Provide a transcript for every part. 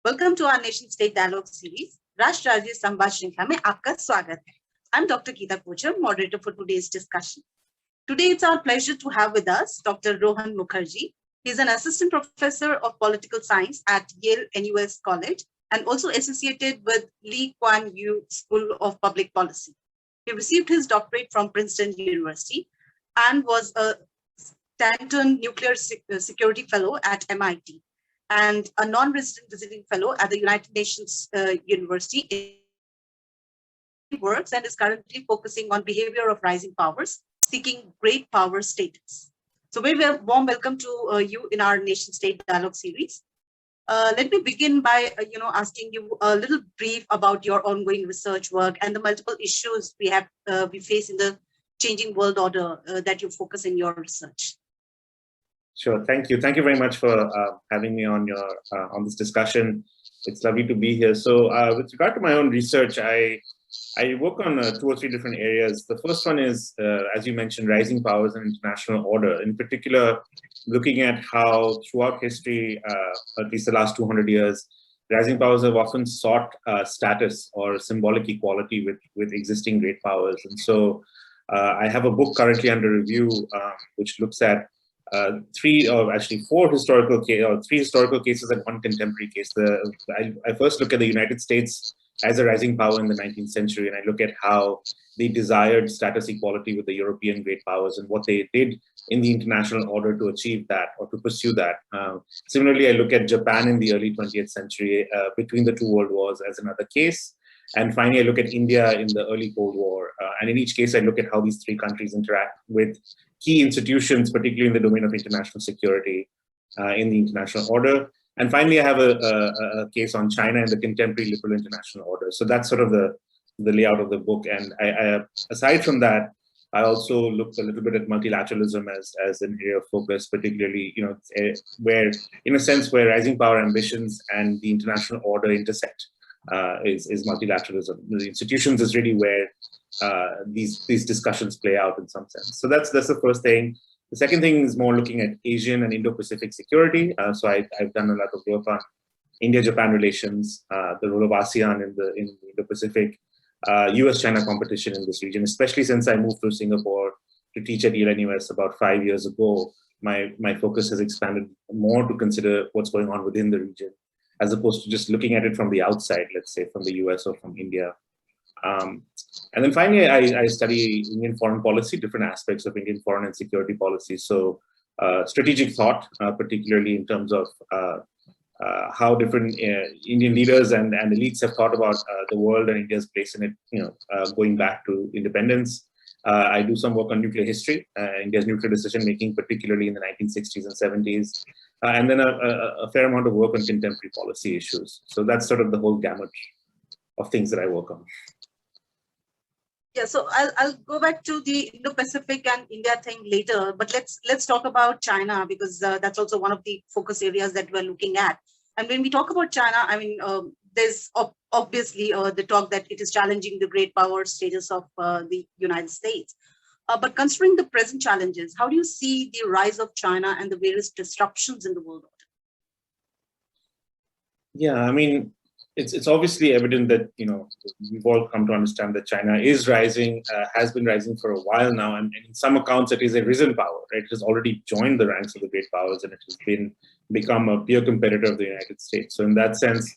Welcome to our Nation State Dialogue series. राष्ट्र राज्य संवाद श्रृंखला में आपका स्वागत है. I'm Dr. Geeta Kochar, moderator for today's discussion. Today, it's our pleasure to have with us Dr. Rohan Mukherjee. He's an assistant professor of political science at Yale-NUS College and also associated with Lee Kuan Yew School of Public Policy. He received his doctorate from Princeton University and was a Stanton Nuclear Security Fellow at MIT and a non-resident visiting fellow at the United Nations University. He works and is currently focusing on behavior of rising powers, seeking great power status. So very warm welcome to you in our Nation State Dialogue series. Let me begin by asking you a little brief about your ongoing research work and the multiple issues we face in the changing world order that you focus in your research. Sure, thank you. Thank you very much for having me on this discussion. It's lovely to be here. So with regard to my own research, I work on 2 or 3 different areas. The first one is, as you mentioned, rising powers and international order. In particular, looking at how throughout history, at least the last 200 years, rising powers have often sought status or symbolic equality with existing great powers. And so I have a book currently under review, which looks at 3 or actually 4 historical cases, or 3 historical cases and 1 contemporary case. I first look at the United States as a rising power in the 19th century, and I look at how they desired status equality with the European great powers and what they did in the international order to achieve that or to pursue that. Similarly, I look at Japan in the early 20th century between the 2 world wars as another case. And finally, I look at India in the early Cold War. And in each case, I look at how these 3 countries interact with key institutions, particularly in the domain of international security, in the international order. And finally, I have a case on China and the contemporary liberal international order. So that's sort of the layout of the book. And aside from that, I also looked a little bit at multilateralism as an area of focus, particularly, where, in a sense, where rising power ambitions and the international order intersect. Is multilateralism. The institutions is really where these discussions play out in some sense. So that's the first thing. The second thing is more looking at Asian and Indo-Pacific security. So I've done a lot of work on India-Japan relations, the role of ASEAN in the Indo-Pacific, US-China competition in this region, especially since I moved to Singapore to teach at Yale-NUS about 5 years ago. My focus has expanded more to consider what's going on within the region, as opposed to just looking at it from the outside, let's say from the US or from India. And then finally, I study Indian foreign policy, different aspects of Indian foreign and security policy. So strategic thought, particularly in terms of how different Indian leaders and elites have thought about the world and India's place in it, going back to independence. I do some work on nuclear history, India's nuclear decision-making, particularly in the 1960s and 70s. And then a fair amount of work on contemporary policy issues. So that's sort of the whole gamut of things that I work on. Yeah, so I'll go back to the Indo-Pacific and India thing later, but let's talk about China, because that's also one of the focus areas that we're looking at. And when we talk about China, I mean, there's obviously the talk that it is challenging the great power status of the United States. But considering the present challenges, how do you see the rise of China and the various disruptions in the world order? Yeah, I mean, it's obviously evident that, we've all come to understand that China is rising, has been rising for a while now, and in some accounts it is a risen power, right? It has already joined the ranks of the great powers, and it has become a peer competitor of the United States. So in that sense,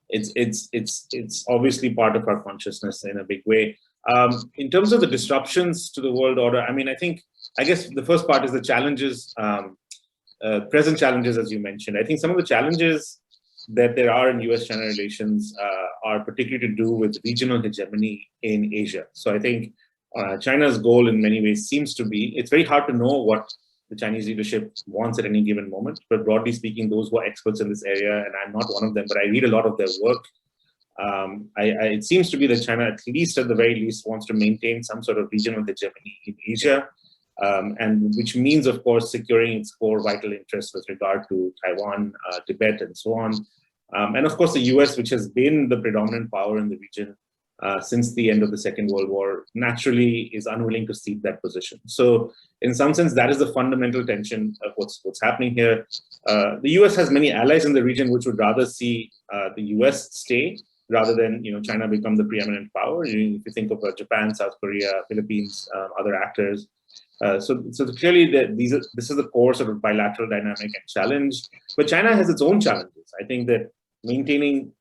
it's obviously part of our consciousness in a big way. In terms of the disruptions to the world order, I guess the first part is the challenges, present challenges, as you mentioned. I think some of the challenges that there are in US-China relations are particularly to do with regional hegemony in Asia. So I think China's goal in many ways seems to be, it's very hard to know what the Chinese leadership wants at any given moment, but broadly speaking, those who are experts in this area, and I'm not one of them, but I read a lot of their work, it seems to be that China, at the very least, wants to maintain some sort of regional hegemony in Asia, and which means, of course, securing its core vital interests with regard to Taiwan, Tibet, and so on. And of course, the US, which has been the predominant power in the region since the end of the Second World War, naturally is unwilling to cede that position. So in some sense, that is the fundamental tension of what's happening here. The US has many allies in the region which would rather see the US stay rather than China become the preeminent power. If you think of Japan, South Korea, Philippines, other actors. So clearly this is the core sort of bilateral dynamic and challenge. But China has its own challenges. I think that maintaining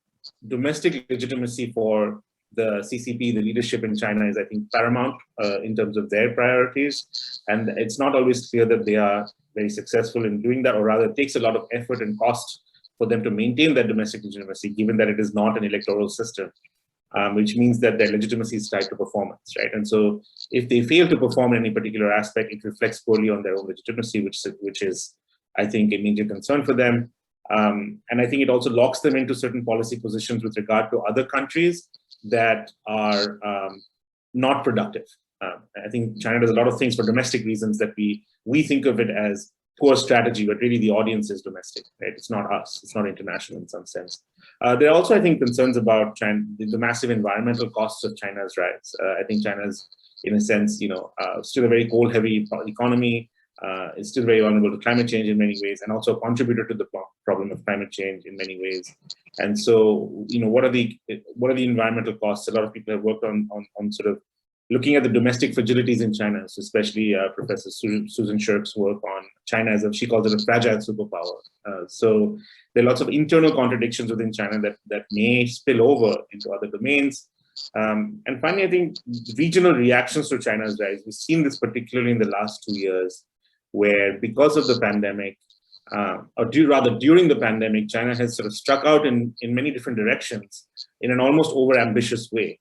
domestic legitimacy for the CCP, the leadership in China, is, I think, paramount in terms of their priorities. And it's not always clear that they are very successful in doing that, or rather it takes a lot of effort and cost for them to maintain that domestic legitimacy, given that it is not an electoral system, which means that their legitimacy is tied to performance, right? And so if they fail to perform in any particular aspect, it reflects poorly on their own legitimacy, which is, I think, a major concern for them. And I think it also locks them into certain policy positions with regard to other countries that are not productive. I think China does a lot of things for domestic reasons that we think of it as poor strategy, but really the audience is domestic, right? It's not us, it's not international in some sense. There are also, I think, concerns about China, the massive environmental costs of China's rise. I think China's, in a sense, still a very coal-heavy economy. It's still very vulnerable to climate change in many ways, and also a contributor to the problem of climate change in many ways. And so, what are the environmental costs? A lot of people have worked on sort of looking at the domestic fragilities in China, so especially Professor Susan Shirk's work on China as she calls it a fragile superpower. So there are lots of internal contradictions within China that may spill over into other domains. And finally, I think regional reactions to China's rise, we've seen this particularly in the last 2 years, where because of the pandemic, during the pandemic, China has sort of struck out in many different directions in an almost overambitious way.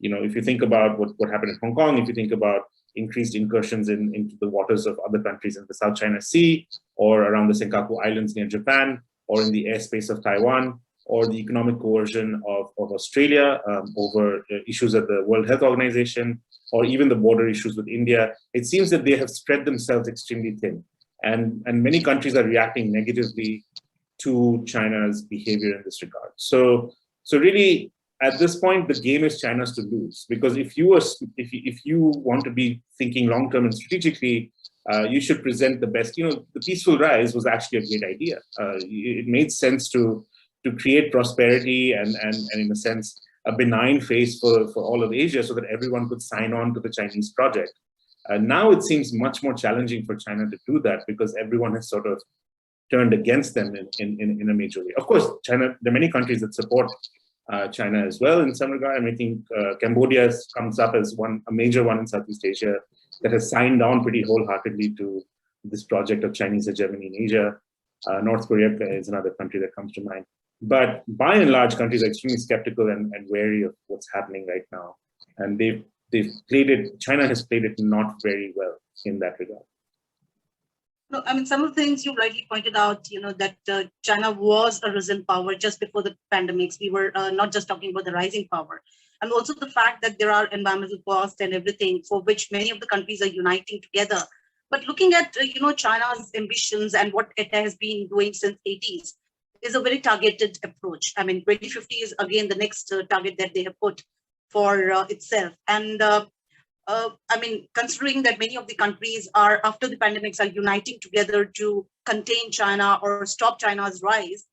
If you think about what happened in Hong Kong, if you think about increased incursions into the waters of other countries in the South China Sea, or around the Senkaku Islands near Japan, or in the airspace of Taiwan, or the economic coercion of Australia over issues at the World Health Organization, or even the border issues with India, it seems that they have spread themselves extremely thin. And many countries are reacting negatively to China's behavior in this regard. So really, at this point, the game is China's to lose, because if you want to be thinking long-term and strategically, you should present the best. The peaceful rise was actually a great idea. It made sense to create prosperity and in a sense, a benign phase for all of Asia so that everyone could sign on to the Chinese project. Now it seems much more challenging for China to do that because everyone has sort of turned against them in a major way. Of course, there are many countries that support China as well in some regard. I think Cambodia comes up as a major one in Southeast Asia that has signed on pretty wholeheartedly to this project of Chinese hegemony in Asia. North Korea is another country that comes to mind. But by and large, countries are extremely skeptical and wary of what's happening right now. And China has played it not very well in that regard. No, some of the things you rightly pointed out, that China was a risen power just before the pandemics. We were not just talking about the rising power. And also the fact that there are environmental costs and everything for which many of the countries are uniting together. But looking at, China's ambitions and what it has been doing since 80s is a very targeted approach. 2050 is again the next target that they have put for itself. And considering that many of the countries after the pandemics, are uniting together to contain China or stop China's rise,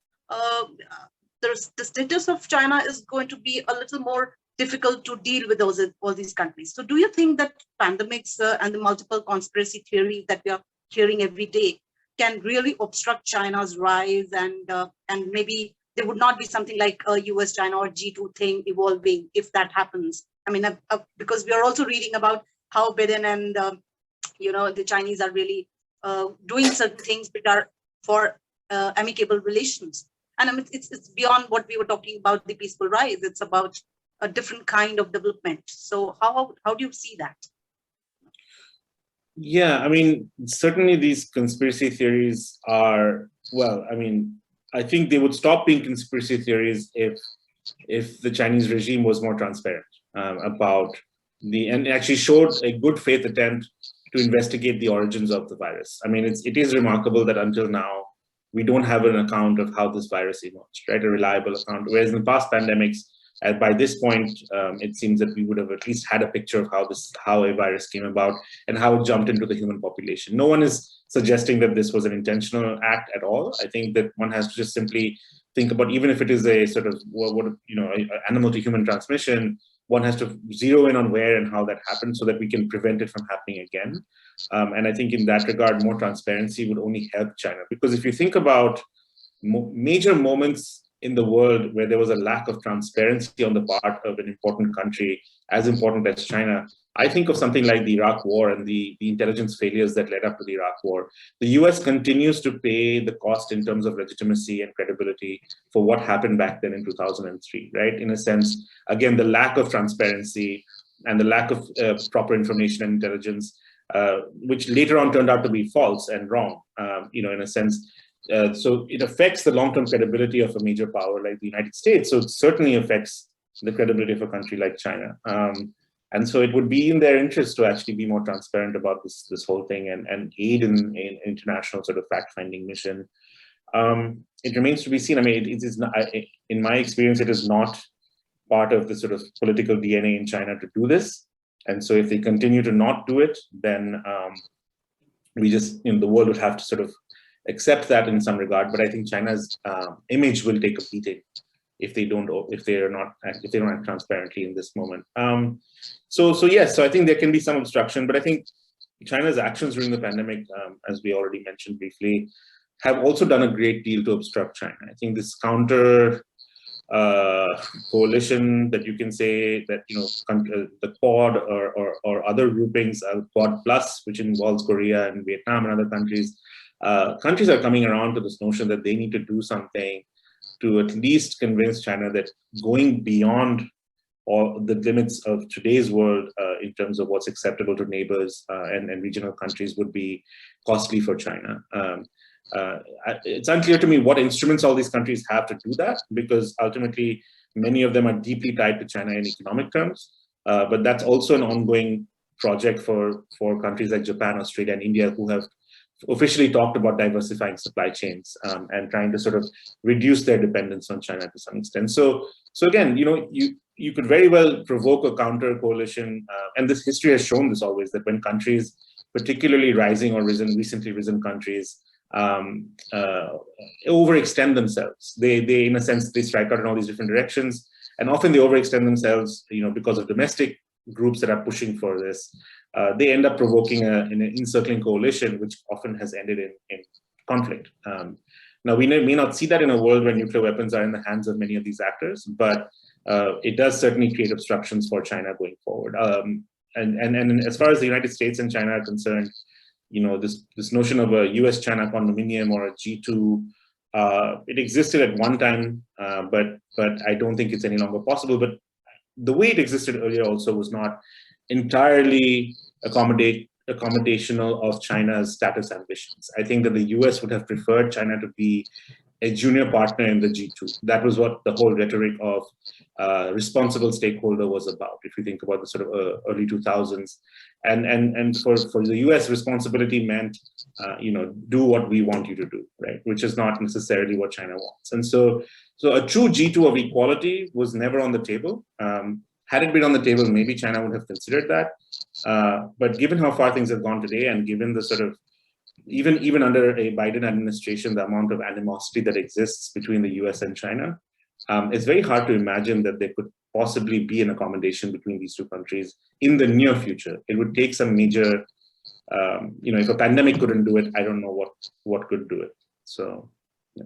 the status of China is going to be a little more difficult to deal with all these countries. So do you think that pandemics and the multiple conspiracy theories that we are hearing every day can really obstruct China's rise, and maybe there would not be something like a US-China or G2 thing evolving if that happens? Because we are also reading about how Biden and the Chinese are really doing certain things which are for amicable relations. And it's beyond what we were talking about, the peaceful rise. It's about a different kind of development. So how do you see that? Yeah, certainly these conspiracy theories are, I think they would stop being conspiracy theories if the Chinese regime was more transparent about and actually showed a good faith attempt to investigate the origins of the virus. It is remarkable that until now, we don't have an account of how this virus emerged, right? A reliable account. Whereas in past pandemics, by this point, it seems that we would have at least had a picture of how a virus came about and how it jumped into the human population. No one is suggesting that this was an intentional act at all. I think that one has to just simply think about, even if it is a sort of animal to human transmission, one has to zero in on where and how that happened so that we can prevent it from happening again. And I think in that regard, more transparency would only help China, because if you think about major moments in the world where there was a lack of transparency on the part of an important country, as important as China, I think of something like the Iraq War and the intelligence failures that led up to the Iraq War. The US continues to pay the cost in terms of legitimacy and credibility for what happened back then in 2003, right? In a sense, again, the lack of transparency and the lack of proper information and intelligence, which later on turned out to be false and wrong, in a sense. So it affects the long-term credibility of a major power like the United States. So it certainly affects the credibility of a country like China. And so it would be in their interest to actually be more transparent about this whole thing and aid in international sort of fact-finding mission. It remains to be seen. I mean, it is not, in my experience, it is not part of the sort of political DNA in China to do this. And so if they continue to not do it, then we just, the world would have to sort of accept that in some regard. But I think China's image will take a beating if they don't act transparently in this moment. So yes, so I think there can be some obstruction, but I think China's actions during the pandemic, as we already mentioned briefly, have also done a great deal to obstruct China. I think this counter coalition that you can say that, the Quad or other groupings, Quad Plus, which involves Korea and Vietnam and other countries, countries are coming around to this notion that they need to do something to at least convince China that going beyond all the limits of today's world in terms of what's acceptable to neighbors and regional countries would be costly for China. It's unclear to me what instruments all these countries have to do that, because ultimately many of them are deeply tied to China in economic terms. But that's also an ongoing project for countries like Japan, Australia, and India, who have officially talked about diversifying supply chains and trying to sort of reduce their dependence on China to some extent. So again, you could very well provoke a counter coalition, and this history has shown this always, that when countries, particularly rising or recently risen countries, overextend themselves, they in a sense, they strike out in all these different directions, and often they overextend themselves, because of domestic groups that are pushing for this. They end up provoking an encircling coalition, which often has ended in conflict. Now, we may not see that in a world where nuclear weapons are in the hands of many of these actors, but it does certainly create obstructions for China going forward. And as far as the United States and China are concerned, this notion of a US-China condominium or a G2, it existed at one time, but I don't think it's any longer possible. But the way it existed earlier also was not entirely accommodational of China's status ambitions. I think that the US would have preferred China to be a junior partner in the G2. That was what the whole rhetoric of responsible stakeholder was about, if you think about the sort of early 2000s. And for the US, responsibility meant, do what we want you to do, right? Which is not necessarily what China wants. And so a true G2 of equality was never on the table. Had it been on the table, maybe China would have considered that. But given how far things have gone today, and given the sort of, even under a Biden administration, the amount of animosity that exists between the US and China, it's very hard to imagine that there could possibly be an accommodation between these two countries in the near future. It would take some major, if a pandemic couldn't do it, I don't know what could do it. So, yeah.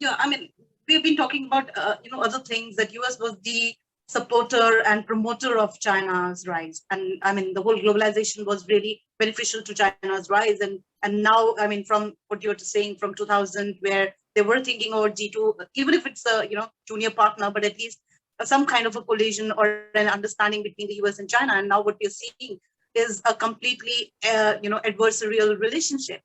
Yeah, I mean, we've been talking about, other things, that US was the supporter and promoter of China's rise. And I mean, the whole globalization was really beneficial to China's rise. And now, I mean, from what you're saying from 2000, where they were thinking about G2, even if it's a, junior partner, but at least some kind of a collision or an understanding between the US and China. And now what we're seeing is a completely, adversarial relationship.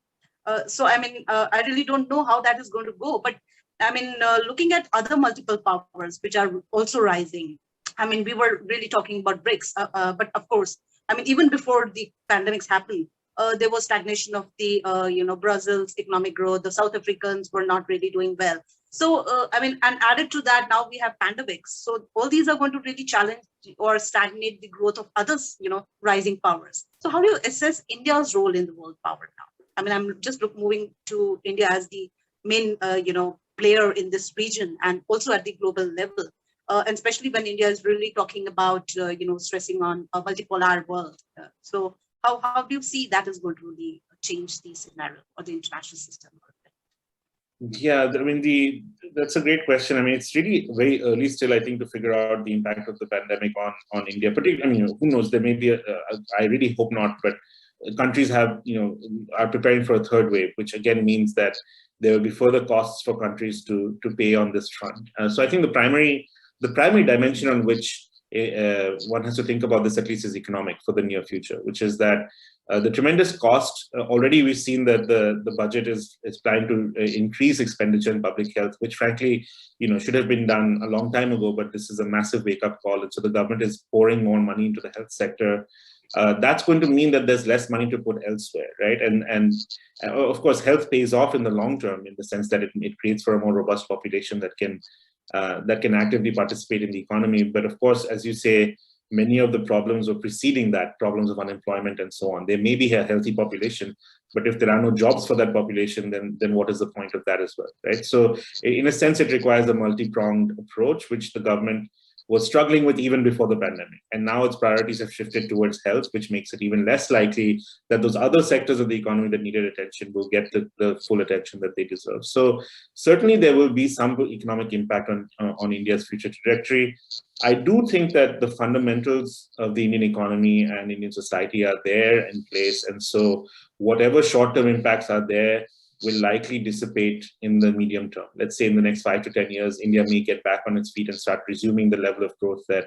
So, I mean, I really don't know how that is going to go. But I mean, looking at other multiple powers, which are also rising, I mean, we were really talking about BRICS, but of course, I mean, even before the pandemics happened, there was stagnation of the, Brazil's economic growth. The South Africans were not really doing well. So, I mean, and added to that, now we have pandemics. So all these are going to really challenge or stagnate the growth of others, rising powers. So how do you assess India's role in the world power now? I mean, I'm just moving to India as the main, player in this region and also at the global level. And especially when India is really talking about, stressing on a multipolar world. So how do you see that is going to really change the scenario or the international system? Yeah, I mean, that's a great question. I mean, it's really very early still, I think, to figure out the impact of the pandemic on India. Particularly, I mean, who knows? There may be I really hope not, but countries are preparing for a third wave, which again means that there will be further costs for countries to pay on this front. So I think the primary dimension on which one has to think about this at least is economic for the near future, which is that the tremendous cost, already we've seen that the budget is planning to increase expenditure in public health, which frankly, should have been done a long time ago, but this is a massive wake-up call. And so the government is pouring more money into the health sector. That's going to mean that there's less money to put elsewhere, right? And of course, health pays off in the long term in the sense that it creates for a more robust population that can actively participate in the economy. But of course, as you say, many of the problems were preceding that, problems of unemployment and so on. There may be a healthy population, but if there are no jobs for that population, then what is the point of that as well, right? So in a sense, it requires a multi-pronged approach, which the government was struggling with even before the pandemic. And now its priorities have shifted towards health, which makes it even less likely that those other sectors of the economy that needed attention will get the full attention that they deserve. So certainly there will be some economic impact on India's future trajectory. I do think that the fundamentals of the Indian economy and Indian society are there in place. And so whatever short-term impacts are there will likely dissipate in the medium term. Let's say in the next 5 to 10 years, India may get back on its feet and start resuming the level of growth that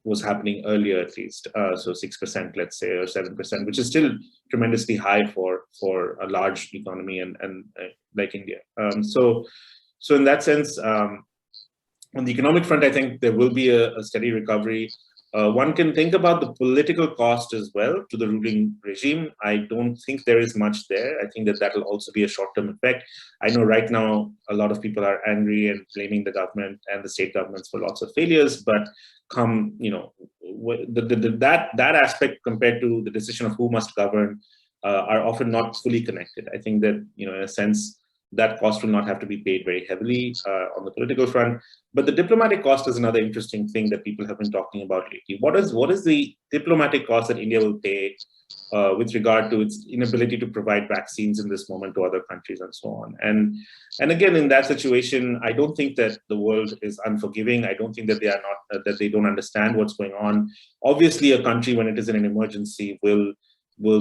was happening earlier, at least. So 6%, let's say, or 7%, which is still tremendously high for a large economy and like India. So in that sense, on the economic front, I think there will be a steady recovery. One can think about the political cost as well to the ruling regime. I don't think there is much there. I think that will also be a short-term effect. I know right now a lot of people are angry and blaming the government and the state governments for lots of failures, but that aspect compared to the decision of who must govern are often not fully connected. I think that, in a sense, that cost will not have to be paid very heavily on the political front. But the diplomatic cost is another interesting thing that people have been talking about lately. What is the diplomatic cost that India will pay with regard to its inability to provide vaccines in this moment to other countries and so on? And again, in that situation, I don't think that the world is unforgiving. I don't think that they don't understand what's going on. Obviously, a country, when it is in an emergency, will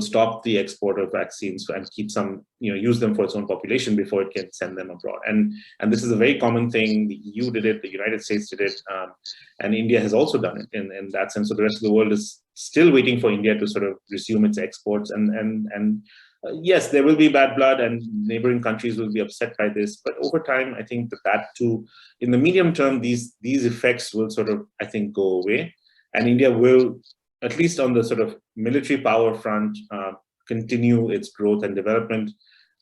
stop the export of vaccines and keep some, use them for its own population before it can send them abroad. And this is a very common thing. The EU did it, the United States did it, and India has also done it in that sense. So the rest of the world is still waiting for India to sort of resume its exports. And yes, there will be bad blood and neighboring countries will be upset by this. But over time, I think that too, in the medium term, these effects will sort of, I think, go away. And India will, at least on the sort of military power front, continue its growth and development.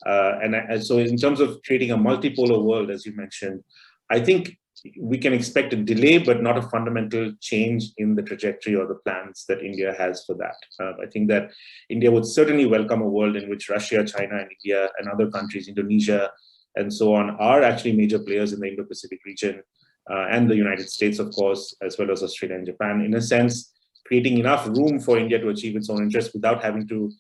And so in terms of creating a multipolar world, as you mentioned, I think we can expect a delay, but not a fundamental change in the trajectory or the plans that India has for that. I think that India would certainly welcome a world in which Russia, China, and India, and other countries, Indonesia, and so on, are actually major players in the Indo-Pacific region, and the United States, of course, as well as Australia and Japan, in a sense, creating enough room for India to achieve its own interests without having to,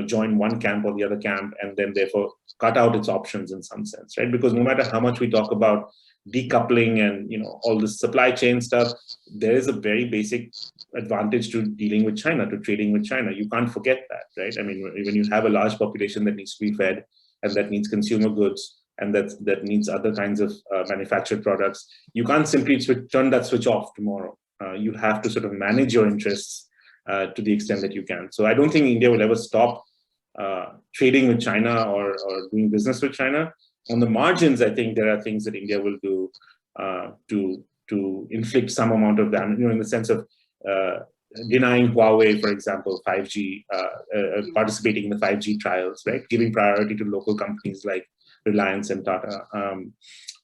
join one camp or the other camp and then therefore cut out its options in some sense, right? Because no matter how much we talk about decoupling and, all this supply chain stuff, there is a very basic advantage to dealing with China, to trading with China. You can't forget that, right? I mean, when you have a large population that needs to be fed and that needs consumer goods and that needs other kinds of manufactured products, you can't simply turn that switch off tomorrow. You have to sort of manage your interests to the extent that you can. So I don't think India will ever stop trading with China or doing business with China. On the margins, I think there are things that India will do to inflict some amount of damage, in the sense of denying Huawei, for example, 5G, participating in the 5G trials, right? Giving priority to local companies like Reliance and Tata,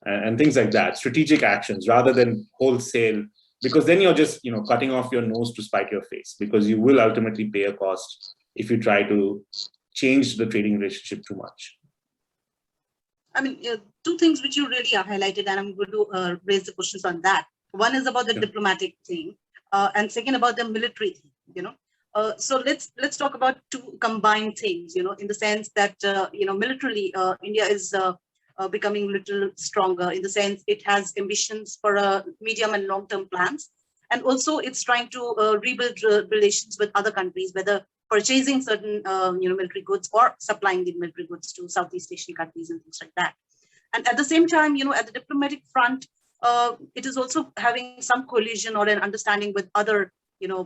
and things like that. Strategic actions rather than wholesale, because then you're just cutting off your nose to spite your face, because you will ultimately pay a cost if you try to change the trading relationship too much. I mean, two things which you really highlighted, and I'm going to raise the questions on that. One is about the diplomatic thing, and second about the military thing. So let's talk about two combined things. In the sense that militarily, India is becoming a little stronger, in the sense it has ambitions for medium and long-term plans, and also it's trying to rebuild relations with other countries, whether purchasing certain military goods or supplying the military goods to Southeast Asian countries and things like that. And at the same time, at the diplomatic front, it is also having some coalition or an understanding with other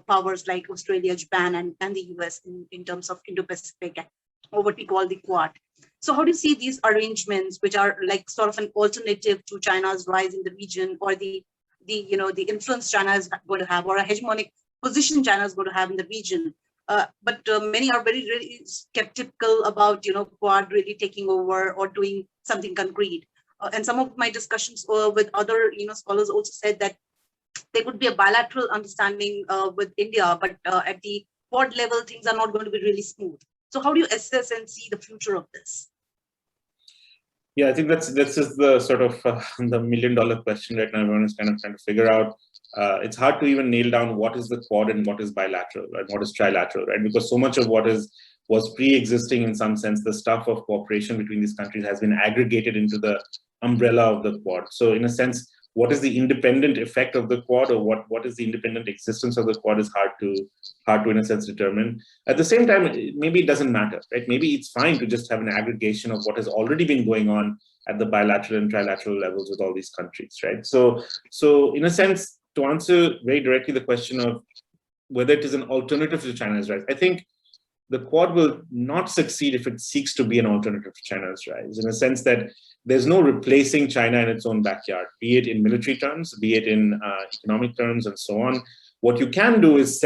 powers like Australia, Japan, and the US in terms of Indo-Pacific, or what we call the Quad. So how do you see these arrangements, which are like sort of an alternative to China's rise in the region, or the influence China is going to have, or a hegemonic position China is going to have in the region? But many are really skeptical about Quad really taking over or doing something concrete. And some of my discussions with other scholars also said that there could be a bilateral understanding with India, but at the Quad level, things are not going to be really smooth. So how do you assess and see the future of this? Yeah, I think that's just the sort of the $1,000,000 question right now. Everyone is kind of trying to figure out. It's hard to even nail down what is the Quad and what is bilateral, right? What is trilateral, right? Because so much of what was pre-existing in some sense, the stuff of cooperation between these countries has been aggregated into the umbrella of the Quad. So in a sense, what is the independent effect of the Quad, or what is the independent existence of the Quad is hard to in a sense determine. At the same time, maybe it doesn't matter, right? Maybe it's fine to just have an aggregation of what has already been going on at the bilateral and trilateral levels with all these countries, right? So in a sense, to answer very directly the question of whether it is an alternative to China's rise, I think the Quad will not succeed if it seeks to be an alternative to China's rise, in a sense that there's no replacing China in its own backyard, be it in military terms, be it in economic terms, and so on. What you can do is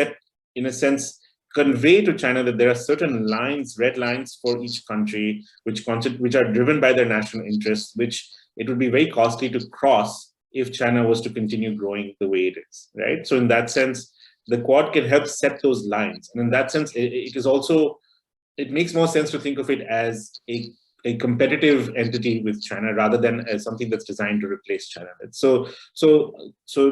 in a sense, convey to China that there are certain lines, red lines for each country, which are driven by their national interests, which it would be very costly to cross if China was to continue growing the way it is, right? So in that sense, the Quad can help set those lines. And in that sense, it makes more sense to think of it as a competitive entity with China rather than as something that's designed to replace China. So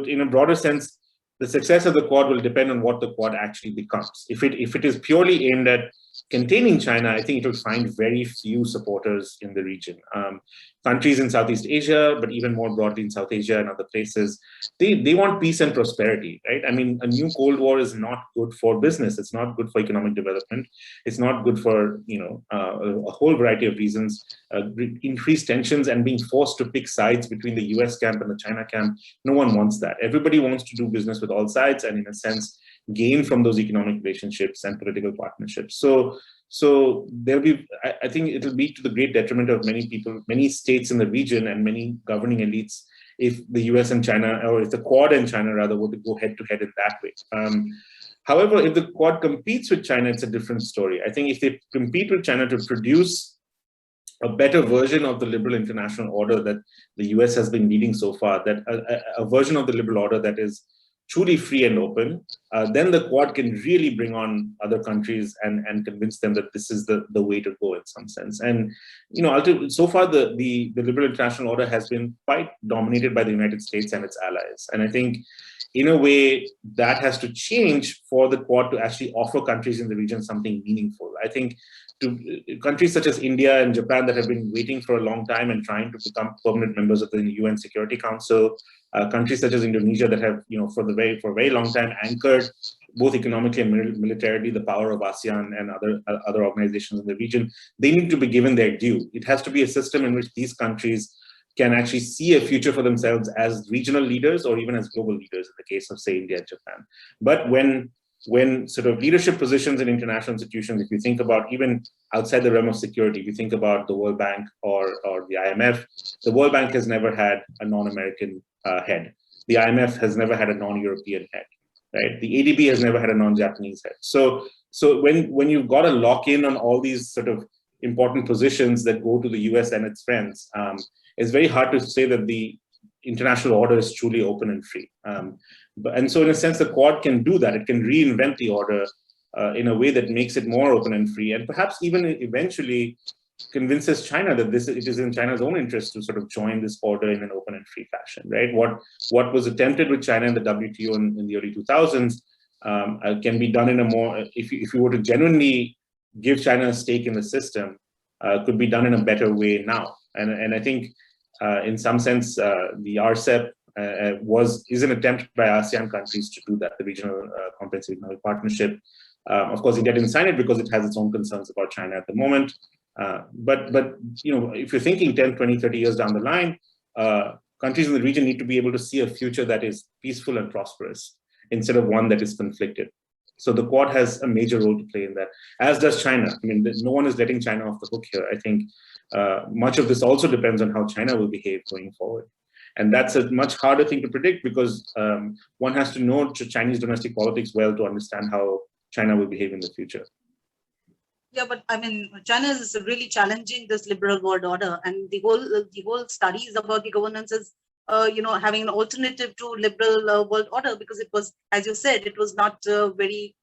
in a broader sense, the success of the Quad will depend on what the Quad actually becomes. If it is purely aimed at containing China, I think it will find very few supporters in the region. Countries in Southeast Asia, but even more broadly in South Asia and other places, they want peace and prosperity, right? I mean, a new Cold War is not good for business. It's not good for economic development. It's not good for a whole variety of reasons. Increased tensions and being forced to pick sides between the US camp and the China camp. No one wants that. Everybody wants to do business with all sides and, in a sense, gain from those economic relationships and political partnerships. So there'll be, I think it'll be to the great detriment of many people, many states in the region and many governing elites if the US and China, or if the Quad and China rather, were to go head to head in that way. However, if the Quad competes with China, it's a different story. I think if they compete with China to produce a better version of the liberal international order that the US has been leading so far, that a version of the liberal order that is truly free and open, then the Quad can really bring on other countries and convince them that this is the way to go in some sense. And so far the liberal international order has been quite dominated by the United States and its allies. And I think in a way that has to change for the Quad to actually offer countries in the region something meaningful. I think to countries such as India and Japan that have been waiting for a long time and trying to become permanent members of the UN Security Council, countries such as Indonesia that have, for a very long time anchored both economically and militarily the power of ASEAN and other organizations in the region, they need to be given their due. It has to be a system in which these countries can actually see a future for themselves as regional leaders or even as global leaders in the case of, say, India and Japan. But when sort of leadership positions in international institutions, if you think about even outside the realm of security, if you think about the World Bank or the IMF, the World Bank has never had a non-American head. The IMF has never had a non-European head, right? The ADB has never had a non-Japanese head. So when you've got to lock in on all these sort of important positions that go to the US and its friends, it's very hard to say that the international order is truly open and free. And so in a sense, the Quad can do that. It can reinvent the order in a way that makes it more open and free, and perhaps even eventually convinces China that it is in China's own interest to sort of join this order in an open and free fashion, right? What was attempted with China in the WTO in the early 2000s can be done in a more, if you were to genuinely give China a stake in the system, could be done in a better way now. And I think in some sense, the RCEP is an attempt by ASEAN countries to do that, the Regional Comprehensive Economic Partnership. Of course, India didn't sign it because it has its own concerns about China at the moment. But if you're thinking 10, 20, 30 years down the line, countries in the region need to be able to see a future that is peaceful and prosperous instead of one that is conflicted. So the Quad has a major role to play in that, as does China. I mean, no one is letting China off the hook here. I think much of this also depends on how China will behave going forward. And that's a much harder thing to predict because one has to know Chinese domestic politics well to understand how China will behave in the future. Yeah, but I mean, China is really challenging this liberal world order, and the whole studies about the governance is, having an alternative to liberal world order, because it was, as you said, it was not very,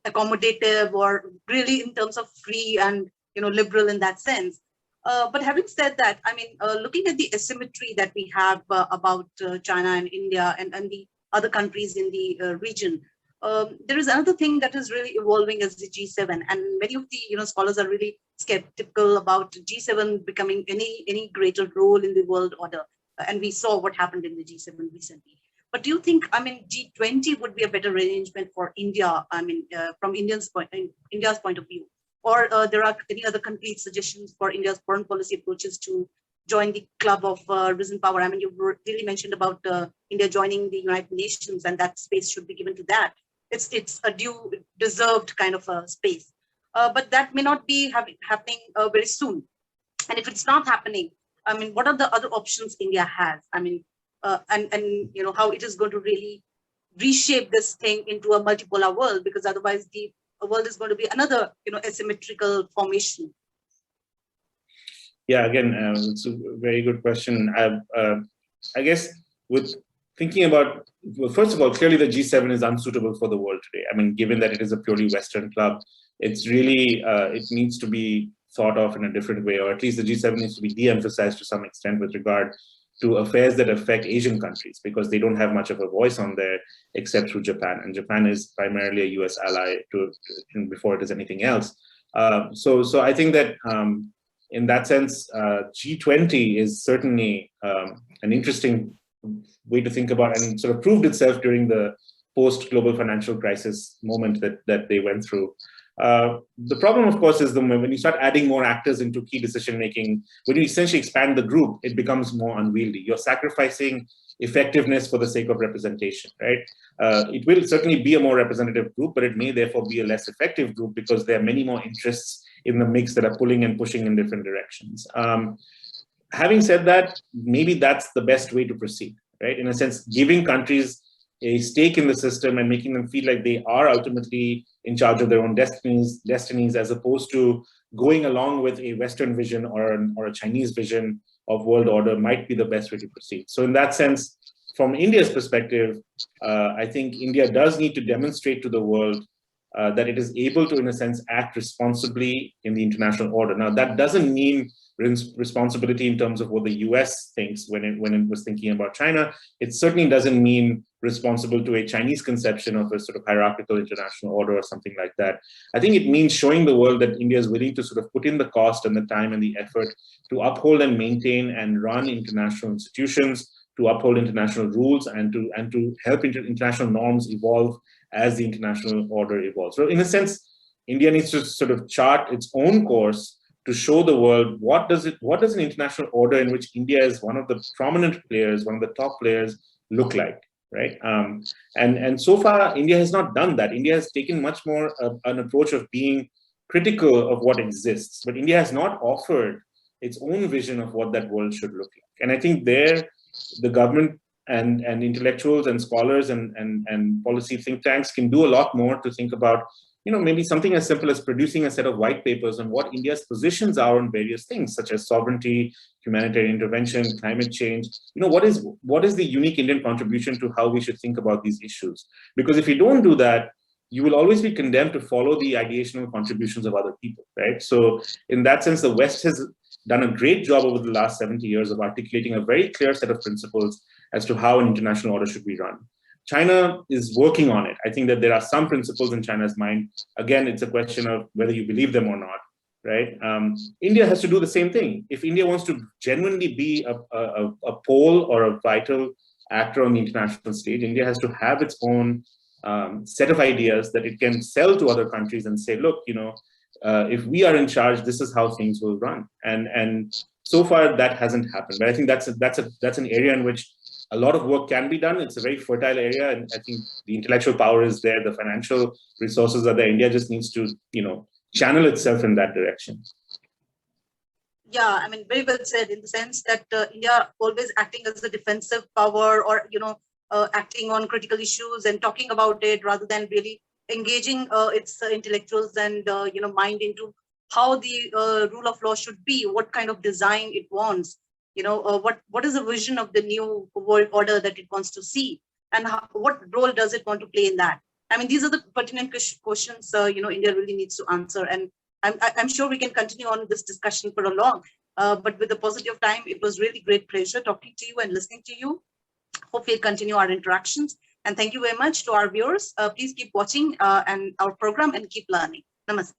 accommodative or really in terms of free and liberal in that sense. But having said that, I mean, looking at the asymmetry that we have about China and India and the other countries in the region. There is another thing that is really evolving as the G7, and many of the scholars are really skeptical about G7 becoming any greater role in the world order. And we saw what happened in the G7 recently. But do you think, I mean, G20 would be a better arrangement for India? I mean, from India's point of view, or there are any other concrete suggestions for India's foreign policy approaches to join the club of risen power? I mean, you really mentioned about India joining the United Nations, and that space should be given to that. It's a deserved kind of a space, but that may not be happening very soon. And if it's not happening, I mean, what are the other options India has? I mean, and how it is going to really reshape this thing into a multipolar world, because otherwise the world is going to be another asymmetrical formation. Yeah, again, it's a very good question. I guess with thinking about, well, first of all, clearly the G7 is unsuitable for the world today. I mean, given that it is a purely Western club, it's really, it needs to be thought of in a different way, or at least the G7 needs to be de-emphasized to some extent with regard to affairs that affect Asian countries, because they don't have much of a voice on there except through Japan. And Japan is primarily a US ally before it is anything else. So I think that in that sense, G20 is certainly an interesting way to think about, and sort of proved itself during the post-global financial crisis moment that they went through. The problem, of course, is when you start adding more actors into key decision-making, when you essentially expand the group, it becomes more unwieldy. You're sacrificing effectiveness for the sake of representation, right? It will certainly be a more representative group, but it may therefore be a less effective group because there are many more interests in the mix that are pulling and pushing in different directions. Having said that, maybe that's the best way to proceed, right? In a sense, giving countries a stake in the system and making them feel like they are ultimately in charge of their own destinies, as opposed to going along with a Western vision or a Chinese vision of world order might be the best way to proceed. So in that sense, from India's perspective, I think India does need to demonstrate to the world that it is able to, in a sense, act responsibly in the international order. Now, that doesn't mean responsibility in terms of what the US thinks when it was thinking about China. It certainly doesn't mean responsible to a Chinese conception of a sort of hierarchical international order or something like that. I think it means showing the world that India is willing to sort of put in the cost and the time and the effort to uphold and maintain and run international institutions, to uphold international rules, and to help international norms evolve as the international order evolves. So in a sense, India needs to sort of chart its own course to show the world what does an international order in which India is one of the prominent players, one of the top players, look like, right? And so far, India has not done that. India has taken much more an approach of being critical of what exists, but India has not offered its own vision of what that world should look like. And I think there, the government and intellectuals and scholars and policy think tanks can do a lot more to think about maybe something as simple as producing a set of white papers on what India's positions are on various things, such as sovereignty, humanitarian intervention, climate change. What is the unique Indian contribution to how we should think about these issues? Because if you don't do that, you will always be condemned to follow the ideational contributions of other people, right? So in that sense, the West has done a great job over the last 70 years of articulating a very clear set of principles as to how an international order should be run. China is working on it. I think that there are some principles in China's mind. Again, it's a question of whether you believe them or not, right? India has to do the same thing. If India wants to genuinely be a pole or a vital actor on the international stage, India has to have its own set of ideas that it can sell to other countries and say, look, if we are in charge, this is how things will run. And so far that hasn't happened. But I think that's an area in which a lot of work can be done. It's a very fertile area, and I think the intellectual power is there, the financial resources are there. India just needs to, channel itself in that direction. Yeah, I mean, very well said, in the sense that India always acting as a defensive power, or acting on critical issues and talking about it rather than really engaging its intellectuals and mind into how the rule of law should be, what kind of design it wants. What is the vision of the new world order that it wants to see, and what role does it want to play in that? I mean, these are the pertinent questions India really needs to answer, and I'm sure we can continue on this discussion for a long. But with the paucity of time, it was really great pleasure talking to you and listening to you. Hope we'll continue our interactions, and thank you very much to our viewers. Please keep watching and our program and keep learning. Namaste.